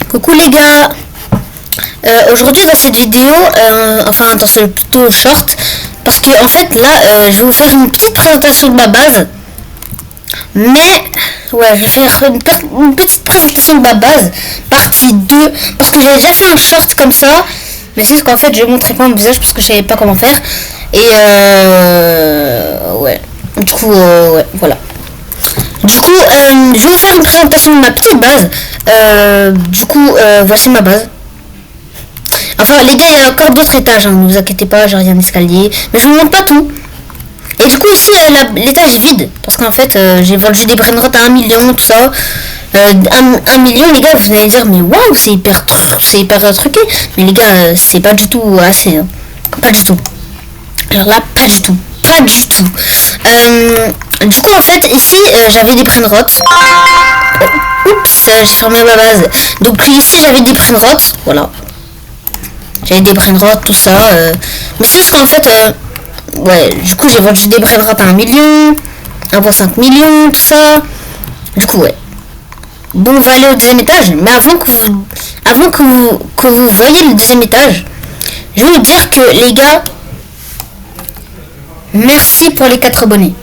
Coucou les gars, aujourd'hui dans cette vidéo, enfin dans ce plutôt short, parce que en fait là je vais vous faire une petite présentation de ma base, mais ouais je vais faire une petite présentation de ma base, partie 2 parce que j'avais déjà fait un short comme ça, mais c'est juste qu'en fait je vais montrer pas mon visage parce que je savais pas comment faire, et ouais, du coup ouais voilà. Du coup, je vais vous faire une présentation de ma petite base. Voici ma base. Enfin, les gars, il y a encore d'autres étages, hein, ne vous inquiétez pas, j'ai rien d'escalier. Mais je vous montre pas tout. Et du coup, aussi, l'étage vide. Parce qu'en fait, j'ai vendu des brainrots à 1 million, tout ça. 1 million, les gars, vous allez dire, mais waouh, c'est hyper truqué. Mais les gars, c'est pas du tout assez. Hein. Pas du tout. Alors là, pas du tout. Pas du tout. Du coup, en fait, ici, j'avais des brainrots. Oups, j'ai fermé ma base. Donc ici, j'avais des brainrots. Voilà. J'avais des brainrots, tout ça. Mais c'est juste qu'en fait, ouais, du coup, j'ai vendu des brainrots à 1 million, 1,5 million, tout ça. Du coup, ouais. Bon, on va aller au deuxième étage. Mais avant que vous voyez le deuxième étage, je vais vous dire que, les gars, merci pour les 4 abonnés.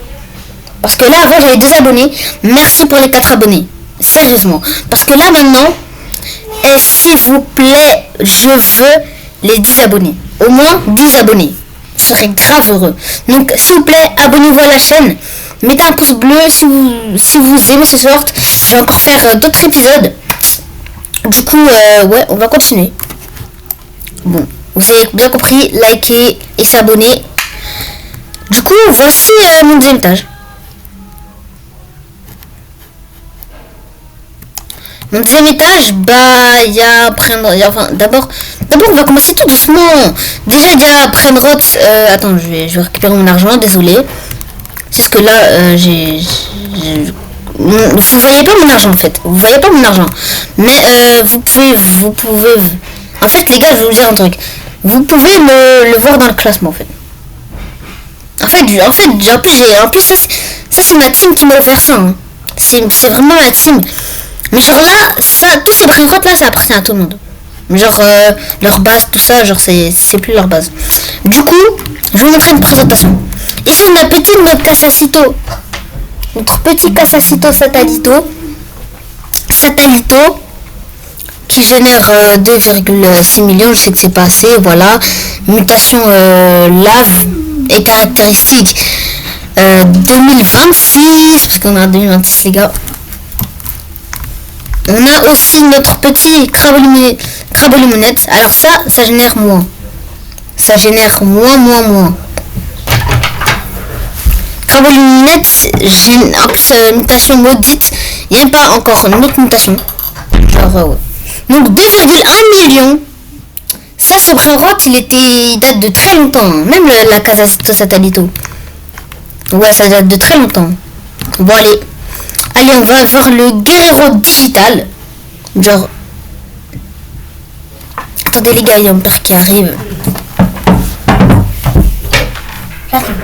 Parce que là, avant, j'avais 2 abonnés. Merci pour les 4 abonnés. Sérieusement. Parce que là, maintenant, s'il vous plaît, je veux les 10 abonnés. Au moins 10 abonnés. Je serais grave heureux. Donc, s'il vous plaît, abonnez-vous à la chaîne. Mettez un pouce bleu si vous aimez ce short. Je vais encore faire d'autres épisodes. Du coup, ouais, on va continuer. Bon, vous avez bien compris. Likez et s'abonner. Du coup, voici mon deuxième étage. Mon deuxième étage, bah, il y a enfin, d'abord, on va commencer tout doucement. Déjà, il y a Brainrot. Attends, je vais récupérer mon argent, désolé. C'est ce que là, vous voyez pas mon argent en fait. Vous voyez pas mon argent. Mais vous pouvez. En fait, les gars, je vais vous dire un truc. Vous pouvez le voir dans le classement en fait. En plus, ça c'est ma team qui m'a offert ça. Hein. C'est vraiment ma team. Mais genre là, tous ces brainrots là, ça appartient à tout le monde. Genre leur base, tout ça, genre c'est plus leur base. Du coup, je vais vous montrer une présentation. Ici on a notre Casacito. Notre petit Casacito Satelito. Qui génère 2,6 millions, je sais que c'est pas assez, voilà. Mutation lave et caractéristiques 2026, parce qu'on a 2026 les gars. On a aussi notre petit craboluminette. Alors ça génère moins. Ça génère moins. Craboluminette, en plus mutation maudite. Il n'y a pas encore une autre mutation. Genre ouais. Donc 2,1 millions. Ça, ce brainrot, il date de très longtemps. Hein. Même la Casacito Satelito. Ouais, ça date de très longtemps. Bon, allez, on va voir le Guerrero digital. Genre. Attendez, les gars, il y a un père qui arrive. J'arrive.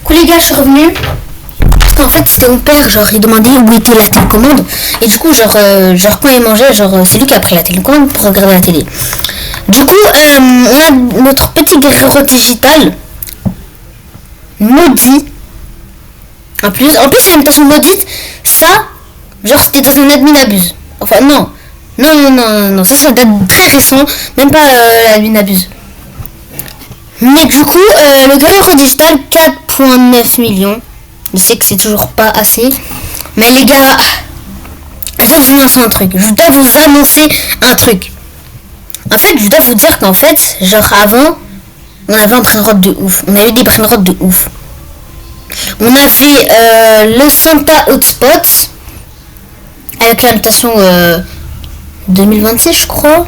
Les gars, je suis revenu parce qu'en fait c'était mon père, genre il demandait où était la télécommande et du coup genre quand il mangeait, genre c'est lui qui a pris la télécommande pour regarder la télé. Du coup on a notre petit Guerrero digital maudit. En plus c'est une mutation maudite. Ça, genre c'était dans un admin abuse. Enfin non, ça date très récent, même pas l'admin abuse. Mais du coup, le Guerrero digital 4,9 millions. Je sais que c'est toujours pas assez. Mais les gars, je dois vous annoncer un truc. En fait, je dois vous dire qu'en fait, genre avant, on avait un brainrot de ouf. On avait des brainrots de ouf. On avait le Santa Hotspot avec la mutation 2026, je crois,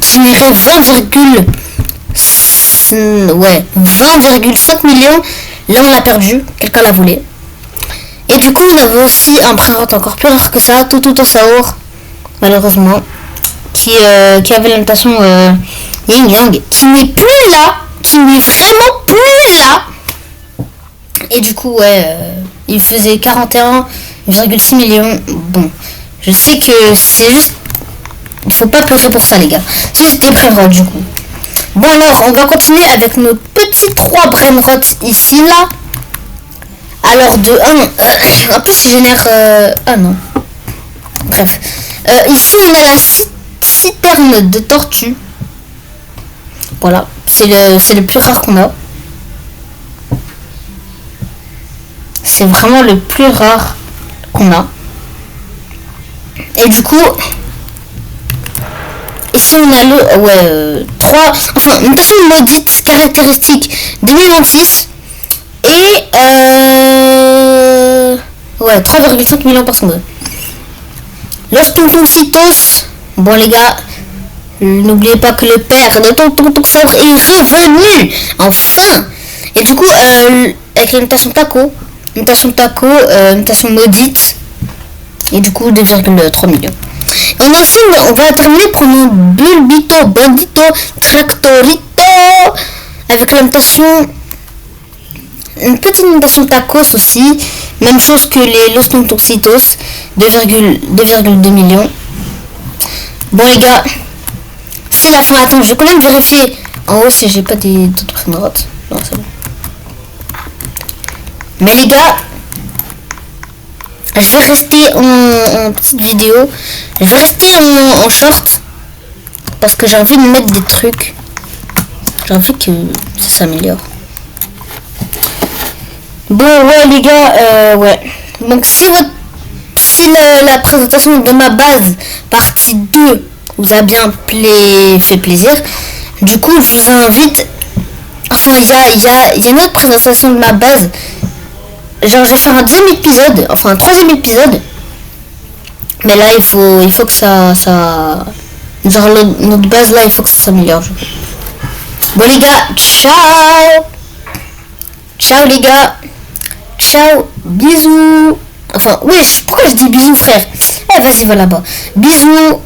qui générait 20,5 millions. Là on l'a perdu, quelqu'un l'a volé. Et du coup on avait aussi un brainrot encore plus rare que ça, Toto Saur, malheureusement, qui avait la mutation Yin Yang, qui n'est plus là, qui n'est vraiment plus là. Et du coup, ouais, il faisait 41,6 millions. Bon, je sais que c'est juste... Il faut pas pleurer pour ça, les gars. C'est juste des brainrots, du coup. Bon, alors, on va continuer avec nos petits 3 brainrots ici, là. Alors, de 1... en plus, il génère... ah non. Bref. Ici, on a la citerne de tortue. Voilà. C'est le plus rare qu'on a. C'est vraiment le plus rare qu'on a. Et du coup, ici on a le 3, enfin une mutation maudite caractéristique 2026 et 3,5 millions par seconde. Los Tontoncitos, bon les gars, n'oubliez pas que le père de Tonton Toxaure est revenu, enfin. Et du coup, avec la mutation taco, mutation maudite, et du coup 2,3 millions. Et on a aussi, on va terminer prenant Bulbito, Bandito, Tractorito, avec la mutation, une petite mutation tacos aussi, même chose que les Los Tontoncitos, 2,2 millions. Bon les gars, c'est la fin. Attends, je vais quand même vérifier en haut si j'ai pas d'autres prénotes. Non, c'est bon. Mais les gars, je vais rester en petite vidéo. Je vais rester en short. Parce que j'ai envie de mettre des trucs. J'ai envie que ça s'améliore. Bon, ouais, les gars, ouais. Donc, si la présentation de ma base, partie 2, vous a bien fait plaisir, du coup, je vous invite... Enfin, il y a une autre présentation de ma base. Genre, je vais faire un deuxième épisode, enfin un troisième épisode. Mais là, il faut que ça... Genre, notre base, là, il faut que ça s'améliore. Bon, les gars, ciao. Ciao, les gars. Ciao, bisous. Enfin, oui, pourquoi je dis bisous, frère? Eh, vas-y, va là-bas. Bisous.